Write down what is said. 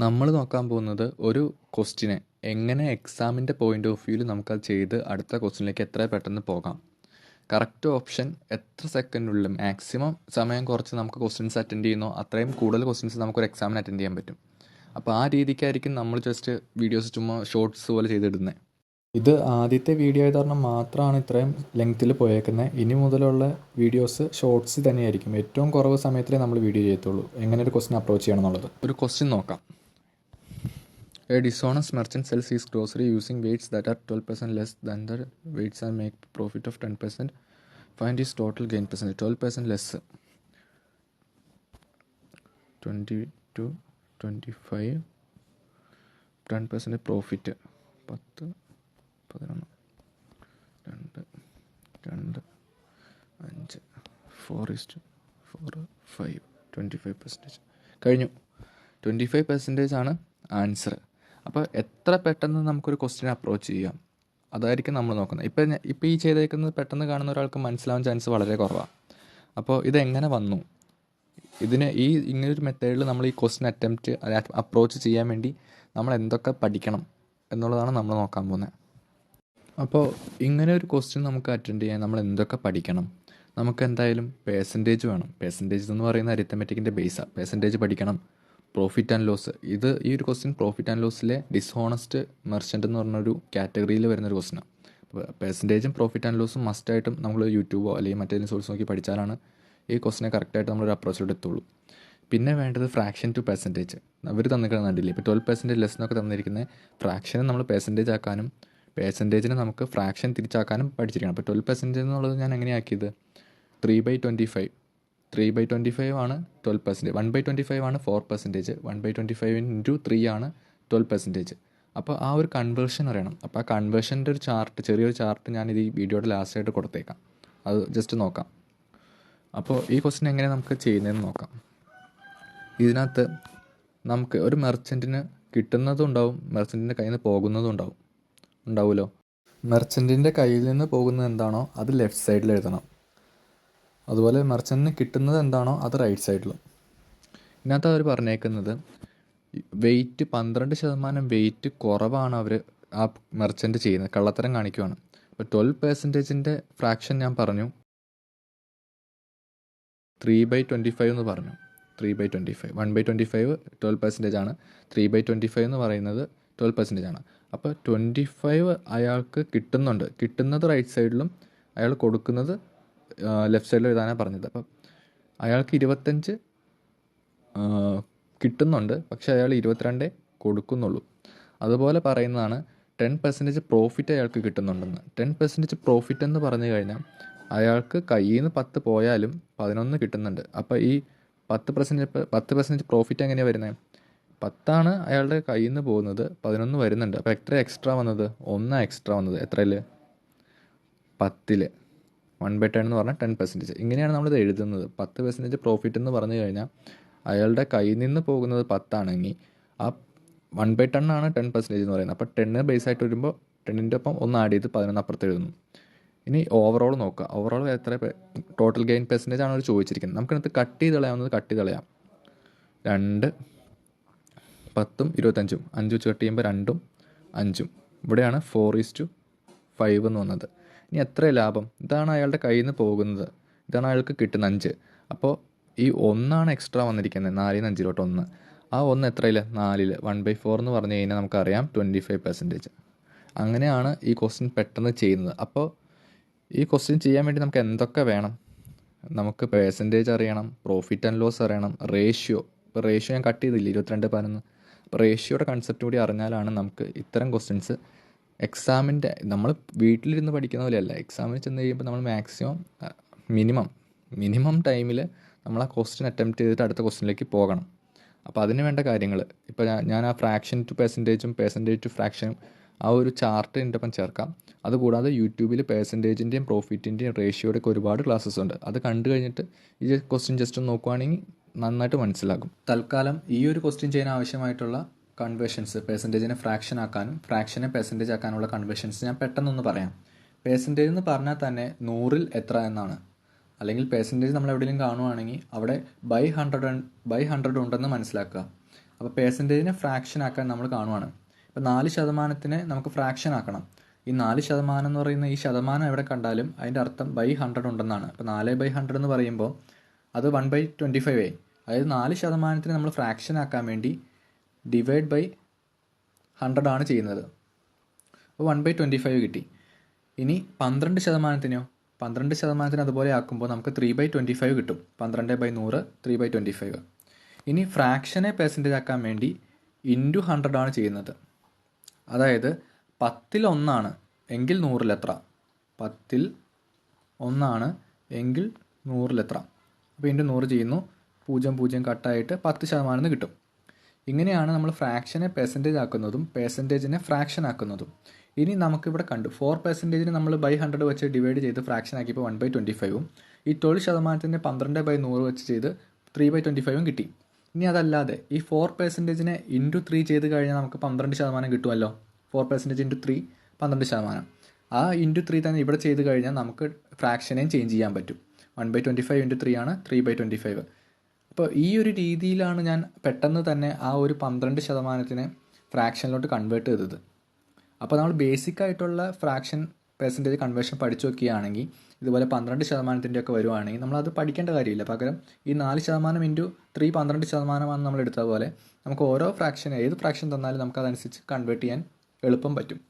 നമ്മൾ നോക്കാൻ പോകുന്നത് ഒരു ക്വസ്റ്റിനെ എങ്ങനെ എക്സാമിൻ്റെ പോയിന്റ് ഓഫ് വ്യൂവിൽ നമുക്കത് ചെയ്ത് അടുത്ത ക്വസ്റ്റിനിലേക്ക് എത്ര പെട്ടെന്ന് പോകാം. കറക്റ്റ് ഓപ്ഷൻ എത്ര സെക്കൻഡിനുള്ളിൽ മാക്സിമം സമയം കുറച്ച് നമുക്ക് ക്വസ്റ്റ്യൻസ് അറ്റൻഡ് ചെയ്യുന്നോ അത്രയും കൂടുതൽ ക്വസ്റ്റ്യൻസ് നമുക്കൊരു എക്സാമിന് അറ്റൻഡ് ചെയ്യാൻ പറ്റും. അപ്പോൾ ആ രീതിക്കായിരിക്കും നമ്മൾ ജസ്റ്റ് വീഡിയോസ് ചുമ്മാ ഷോർട്സ് പോലെ ചെയ്തിടുന്നത്. ഇത് ആദ്യത്തെ വീഡിയോ ആയത് കാരണം മാത്രമാണ് ഇത്രയും ലെങ്ത്തിൽ പോയേക്കുന്നത്. ഇനി മുതലുള്ള വീഡിയോസ് ഷോർട്സ് തന്നെയായിരിക്കും. ഏറ്റവും കുറവ് സമയത്തിലേ നമ്മൾ വീഡിയോ ചെയ്യത്തുള്ളൂ എങ്ങനെ ഒരു ക്വസ്റ്റ്യൻ അപ്രോച്ച് ചെയ്യണം എന്നുള്ളത്. ഒരു ക്വസ്റ്റ്യൻ നോക്കാം. A dishonest merchant sells his grocery using weights that are 12% less than the weights and make profit of 10%. Find his total gain percentage. 12% less. 22, 25, 10% profit. 10, 11, 2, 2, 5, 4:4, 5, 25%. കഴിഞ്ഞു. 25% ആണ് ആൻസർ. അപ്പോൾ എത്ര പെട്ടെന്ന് നമുക്കൊരു ക്വസ്റ്റ്യൻ അപ്രോച്ച് ചെയ്യാം അതായിരിക്കും നമ്മൾ നോക്കുന്നത്. ഇപ്പോൾ ഈ ചെയ്തേക്കുന്നത് പെട്ടെന്ന് കാണുന്ന ഒരാൾക്ക് മനസ്സിലാവാൻ ചാൻസ് വളരെ കുറവാണ്. അപ്പോൾ ഇതെങ്ങനെ വന്നു, ഇങ്ങനൊരു മെത്തേഡിൽ നമ്മൾ ഈ ക്വസ്റ്റ്യൻ അപ്രോച്ച് ചെയ്യാൻ വേണ്ടി നമ്മൾ എന്തൊക്കെ പഠിക്കണം എന്നുള്ളതാണ് നമ്മൾ നോക്കാൻ പോകുന്നത്. അപ്പോൾ ഇങ്ങനെ ഒരു ക്വസ്റ്റ്യൻ നമുക്ക് അറ്റൻഡ് ചെയ്യാൻ നമ്മൾ എന്തൊക്കെ പഠിക്കണം? നമുക്ക് എന്തായാലും പേഴ്സൻറ്റേജ് വേണം. പേഴ്സൻറ്റേജ് എന്ന് പറയുന്ന അരിത്തമെറ്റിക്കിൻ്റെ ബേസാണ്. പേഴ്സൻറ്റേജ് പഠിക്കണം. പ്രോഫിറ്റ് ആൻഡ് ലോസ്, ഈ ഒരു ക്വസ്റ്റ്യൻ പ്രോഫിറ്റ് ആൻഡ് ലോസിലെ ഡിസ്ഹോണസ്റ്റ് മെർച്ചൻ്റ് എന്ന് പറഞ്ഞൊരു കാറ്റഗറിയിൽ വരുന്നൊരു ക്വസ്റ്റ്യനാണ്. അപ്പോൾ പെർസെൻറ്റേജും പ്രോഫിറ്റ് ആൻഡ് ലോസും മസ്റ്റായിട്ടും നമ്മൾ യൂട്യൂബോ അല്ലെങ്കിൽ മറ്റേതെങ്കിലും സോഴ്സ് നോക്കി പഠിച്ചാലാണ് ഈ ക്വസ്റ്റിനെ കറക്റ്റായിട്ട് നമ്മളൊരു അപ്രോച്ചിലോട്ട് എത്തുള്ളൂ. പിന്നെ വേണ്ടത് ഫ്രാക്ഷൻ ടു പെർസെൻറ്റേജ്. അവർ തന്നിട്ടുണ്ടെന്നില്ല. ഇപ്പോൾ 12% ലെസ് എന്നൊക്കെ തന്നിരിക്കുന്നത് ഫ്രാക്ഷനെ നമ്മൾ പെർസെൻറ്റേജ് ആക്കാനും പെർസെൻറ്റേജിനെ നമുക്ക് ഫ്രാക്ഷൻ തിരിച്ചാക്കാനും പഠിച്ചിരിക്കണം. അപ്പോൾ 12% എന്നുള്ളത് ഞാൻ എങ്ങനെയാക്കിയത് 3/25. 3/25 ആണ് 12%. 1/25 ആണ് 4%. 1/25 × 3 ആണ് 12%. അപ്പോൾ ആ ഒരു കൺവേർഷൻ അറിയണം. അപ്പോൾ ആ കൺവേർഷൻ്റെ ഒരു ചാർട്ട്, ചെറിയൊരു ചാർട്ട് ഞാനിത് ഈ വീഡിയോയുടെ ലാസ്റ്റായിട്ട് കൊടുത്തേക്കാം. അത് ജസ്റ്റ് നോക്കാം. അപ്പോൾ ഈ ക്വസ്റ്റ്യൻ എങ്ങനെ നമുക്ക് ചെയ്യുന്നതെന്ന് നോക്കാം. ഇതിനകത്ത് നമുക്ക് ഒരു മെർച്ചൻറ്റിന് കിട്ടുന്നതും ഉണ്ടാവും, മെർച്ചൻറ്റിൻ്റെ കയ്യിൽ നിന്ന് പോകുന്നതും ഉണ്ടാവുമല്ലോ. മെർച്ചൻറ്റിൻ്റെ കയ്യിൽ നിന്ന് പോകുന്നത് എന്താണോ അത് ലെഫ്റ്റ് സൈഡിൽ എഴുതണം. അതുപോലെ മെർച്ചൻറ്റിന് കിട്ടുന്നത് എന്താണോ അത് റൈറ്റ് സൈഡിലും. ഇതിനകത്ത് അവർ പറഞ്ഞേക്കുന്നത് വെയിറ്റ് 12% വെയിറ്റ് കുറവാണ് അവർ ആ മെർച്ചൻറ്റ് ചെയ്യുന്നത്, കള്ളത്തരം കാണിക്കുവാണ്. അപ്പോൾ 12%ൻ്റെ ഫ്രാക്ഷൻ ഞാൻ പറഞ്ഞു 3/25 എന്ന് പറഞ്ഞു. 3/25 1/25 12% ആണ്. 3/25 എന്ന് പറയുന്നത് 12% ആണ്. അപ്പോൾ 25 അയാൾക്ക് കിട്ടുന്നത് റൈറ്റ് സൈഡിലും അയാൾ കൊടുക്കുന്നത് ലെഫ്റ്റ് സൈഡിൽ എഴുതാനാണ് പറഞ്ഞത്. അപ്പം അയാൾക്ക് 25 കിട്ടുന്നുണ്ട്, പക്ഷേ അയാൾ 22 കൊടുക്കുന്നുള്ളൂ. അതുപോലെ പറയുന്നതാണ് 10% പ്രോഫിറ്റ് അയാൾക്ക് കിട്ടുന്നുണ്ടെന്ന്. 10% പ്രോഫിറ്റ് എന്ന് പറഞ്ഞു കഴിഞ്ഞാൽ അയാൾക്ക് കയ്യിൽ നിന്ന് 10 പോയാലും 11 കിട്ടുന്നുണ്ട്. അപ്പോൾ ഈ 10% പ്രോഫിറ്റ് എങ്ങനെയാണ് വരുന്നത്? 10 അയാളുടെ കയ്യിൽ നിന്ന് പോകുന്നത്, 11 വരുന്നുണ്ട്. അപ്പോൾ എക്സ്ട്രാ വന്നത് 1 എക്സ്ട്രാ വന്നത് എത്രയിൽ? 10. 1/10 എന്ന് പറഞ്ഞാൽ 10%. ഇങ്ങനെയാണ് നമ്മളിത് എഴുതുന്നത്. 10% പ്രോഫിറ്റ് എന്ന് പറഞ്ഞു കഴിഞ്ഞാൽ അയാളുടെ കയ്യിൽ നിന്ന് പോകുന്നത് 10 ആണെങ്കിൽ ആ 1/10 ആണ് 10% എന്ന് പറയുന്നത്. അപ്പോൾ 10 ബേസ് ആയിട്ട് വരുമ്പോൾ 10ൻ്റെ ഒപ്പം 1 ആഡ് ചെയ്ത് 11 അപ്പുറത്ത് എഴുതുന്നു. ഇനി ഓവറോൾ നോക്കുക. ഓവറോൾ എത്ര ടോട്ടൽ ഗെയിൻ പെർസെൻറ്റേജ് ആണ് അവർ ചോദിച്ചിരിക്കുന്നത്. നമുക്കതിനകത്ത് കട്ട് ചെയ്ത് കളയാം. 2, 10, 25, 5 വെച്ച് കട്ട് ചെയ്യുമ്പോൾ 2, 5. ഇവിടെയാണ് 4:5 എന്ന് വന്നത്. ഇനി എത്ര ലാഭം? ഇതാണ് അയാളുടെ കയ്യിൽ നിന്ന് പോകുന്നത്, ഇതാണ് അയാൾക്ക് കിട്ടുന്ന 5. അപ്പോൾ ഈ 1 എക്സ്ട്രാ വന്നിരിക്കുന്നത്, 4-ൽ നിന്ന് 5-ലോട്ട് 1. ആ 1 എത്രയിൽ? 4-ൽ. 1/4 എന്ന് പറഞ്ഞു കഴിഞ്ഞാൽ നമുക്കറിയാം 25%. അങ്ങനെയാണ് ഈ ക്വസ്റ്റ്യൻ പെട്ടെന്ന് ചെയ്യുന്നത്. അപ്പോൾ ഈ ക്വസ്റ്റ്യൻ ചെയ്യാൻ വേണ്ടി നമുക്ക് എന്തൊക്കെ വേണം? നമുക്ക് പെർസെൻറ്റേജ് അറിയണം, പ്രോഫിറ്റ് ആൻഡ് ലോസ് അറിയണം, റേഷ്യോ. ഇപ്പോൾ റേഷ്യോ ഞാൻ കട്ട് ചെയ്തില്ല, 22:11. അപ്പോൾ റേഷ്യോയുടെ കൺസെപ്റ്റ് കൂടി അറിഞ്ഞാലാണ് നമുക്ക് ഇത്തരം ക്വസ്റ്റ്യൻസ് എക്സാമിൻ്റെ, നമ്മൾ വീട്ടിലിരുന്ന് പഠിക്കുന്ന പോലെയല്ല, എക്സാമിന് ചെന്ന് കഴിയുമ്പോൾ നമ്മൾ മാക്സിമം മിനിമം ടൈമിൽ നമ്മൾ ആ ക്വസ്റ്റ്യൻ അറ്റംപ്റ്റ് ചെയ്തിട്ട് അടുത്ത ക്വസ്റ്റ്യനിലേക്ക് പോകണം. അപ്പോൾ അതിന് വേണ്ട കാര്യങ്ങൾ ഇപ്പോൾ ഞാൻ ആ ഫ്രാക്ഷൻ ടു പെർസെൻറ്റേജും പെർസെൻറ്റേജ് ടു ഫ്രാക്ഷനും ആ ഒരു ചാർട്ട് എൻ്റെ ഒപ്പം ചേർക്കാം. അതുകൂടാതെ യൂട്യൂബിൽ പെർസെൻറ്റേജിൻ്റെയും പ്രോഫിറ്റിൻ്റെയും റേഷ്യോയുടെ ഒക്കെ ഒരുപാട് ക്ലാസ്സസ് ഉണ്ട്. അത് കണ്ടു കഴിഞ്ഞിട്ട് ഈ ക്വസ്റ്റ്യൻ ജസ്റ്റ് ഒന്ന് നോക്കുവാണെങ്കിൽ നന്നായിട്ട് മനസ്സിലാകും. തൽക്കാലം ഈ ഒരു ക്വസ്റ്റ്യൻ ചെയ്യാൻ ആവശ്യമായിട്ടുള്ള കൺവേർഷൻസ്, പെർസെൻറ്റേജിനെ ഫ്രാക്ഷൻ ആക്കാനും ഫ്രാക്ഷനെ പെർസെൻറ്റേജ് ആക്കാനുള്ള കൺവേർഷൻസ് ഞാൻ പെട്ടെന്നൊന്ന് പറയാം. പെർസെൻറ്റേജ് എന്ന് പറഞ്ഞാൽ തന്നെ 100-ൽ എത്ര എന്നാണ്. അല്ലെങ്കിൽ പെർസെൻറ്റേജ് നമ്മൾ എവിടെയെങ്കിലും കാണുവാണെങ്കിൽ അവിടെ ബൈ 100 ഉണ്ടെന്ന് മനസ്സിലാക്കുക. അപ്പോൾ പേഴ്സൻറ്റേജിനെ ഫ്രാക്ഷൻ ആക്കാൻ നമ്മൾ കാണുവാണ്. ഇപ്പോൾ 4% നമുക്ക് ഫ്രാക്ഷൻ ആക്കണം. ഈ 4% എന്ന് പറയുന്ന ഈ ശതമാനം എവിടെ കണ്ടാലും അതിൻ്റെ അർത്ഥം ബൈ 100 ഉണ്ടെന്നാണ്. അപ്പോൾ 4/100 എന്ന് പറയുമ്പോൾ അത് 1/25 ആയി. അതായത് 4% നമ്മൾ ഫ്രാക്ഷൻ ആക്കാൻ വേണ്ടി ഡിവൈഡ് ബൈ 100 ആണ് ചെയ്യുന്നത്. അപ്പോൾ 1/25 കിട്ടി. ഇനി 12%-നോ 12% അതുപോലെ ആക്കുമ്പോൾ നമുക്ക് 3/25 കിട്ടും. 12/100 3/25. ഇനി ഫ്രാക്ഷനെ പെർസെൻറ്റേജ് ആക്കാൻ വേണ്ടി ഇൻറ്റു 100 ആണ് ചെയ്യുന്നത്. അതായത് 10ൽ 1 എങ്കിൽ 100ൽ എത്ര, 10ൽ 1 എങ്കിൽ 100ൽ എത്ര. അപ്പോൾ ഇൻറ്റു 100 ചെയ്യുന്നു, 0 കട്ടായിട്ട് 10% കിട്ടും. ഇങ്ങനെയാണ് നമ്മൾ ഫ്രാക്ഷനെ പെർസെൻറ്റേജ് ആക്കുന്നതും പെർസെൻറ്റേജിനെ ഫ്രാക്ഷൻ ആക്കുന്നതും. ഇനി നമുക്കിവിടെ കണ്ടു 4%-നെ നമ്മൾ ബൈ 100 വെച്ച് ഡിവൈഡ് ചെയ്ത് ഫ്രാക്ഷൻ ആക്കിയപ്പോൾ 1/25ഉം ഈ 12%-നെ 12/100 വെച്ച് ചെയ്ത് 3/25ഉം കിട്ടി. ഇനി അതല്ലാതെ ഈ 4%-നെ ഇൻറ്റു 3 ചെയ്ത് കഴിഞ്ഞാൽ നമുക്ക് 12% കിട്ടുമല്ലോ. 4% ഇൻറ്റു 3 12%. ആ ഇൻറ്റു 3 തന്നെ ഇവിടെ ചെയ്ത് കഴിഞ്ഞാൽ നമുക്ക് ഫ്രാക്ഷനെയും ചേഞ്ച് ചെയ്യാൻ പറ്റും. 1/25 ഇൻറ്റു 3 ആണ് 3/25. അപ്പോൾ ഈ ഒരു രീതിയിലാണ് ഞാൻ പെട്ടെന്ന് തന്നെ ആ ഒരു 12%-നെ ഫ്രാക്ഷനിലോട്ട് കൺവേർട്ട് ചെയ്തത്. അപ്പോൾ നമ്മൾ ബേസിക് ആയിട്ടുള്ള ഫ്രാക്ഷൻ പെർസെൻറ്റേജ് കൺവേർഷൻ പഠിച്ചു വെക്കുകയാണെങ്കിൽ ഇതുപോലെ 12%-ൻ്റെ ഒക്കെ വരുവാണെങ്കിൽ നമ്മളത് പഠിക്കേണ്ട കാര്യമില്ല. പകരം ഈ 4% ഇൻറ്റു 3 12%-ആണെന്ന് നമ്മൾ എടുത്ത പോലെ നമുക്ക് ഓരോ ഫ്രാക്ഷൻ ഏത് ഫ്രാക്ഷൻ തന്നാലും നമുക്കതനുസരിച്ച് കൺവേർട്ട് ചെയ്യാൻ എളുപ്പം പറ്റും.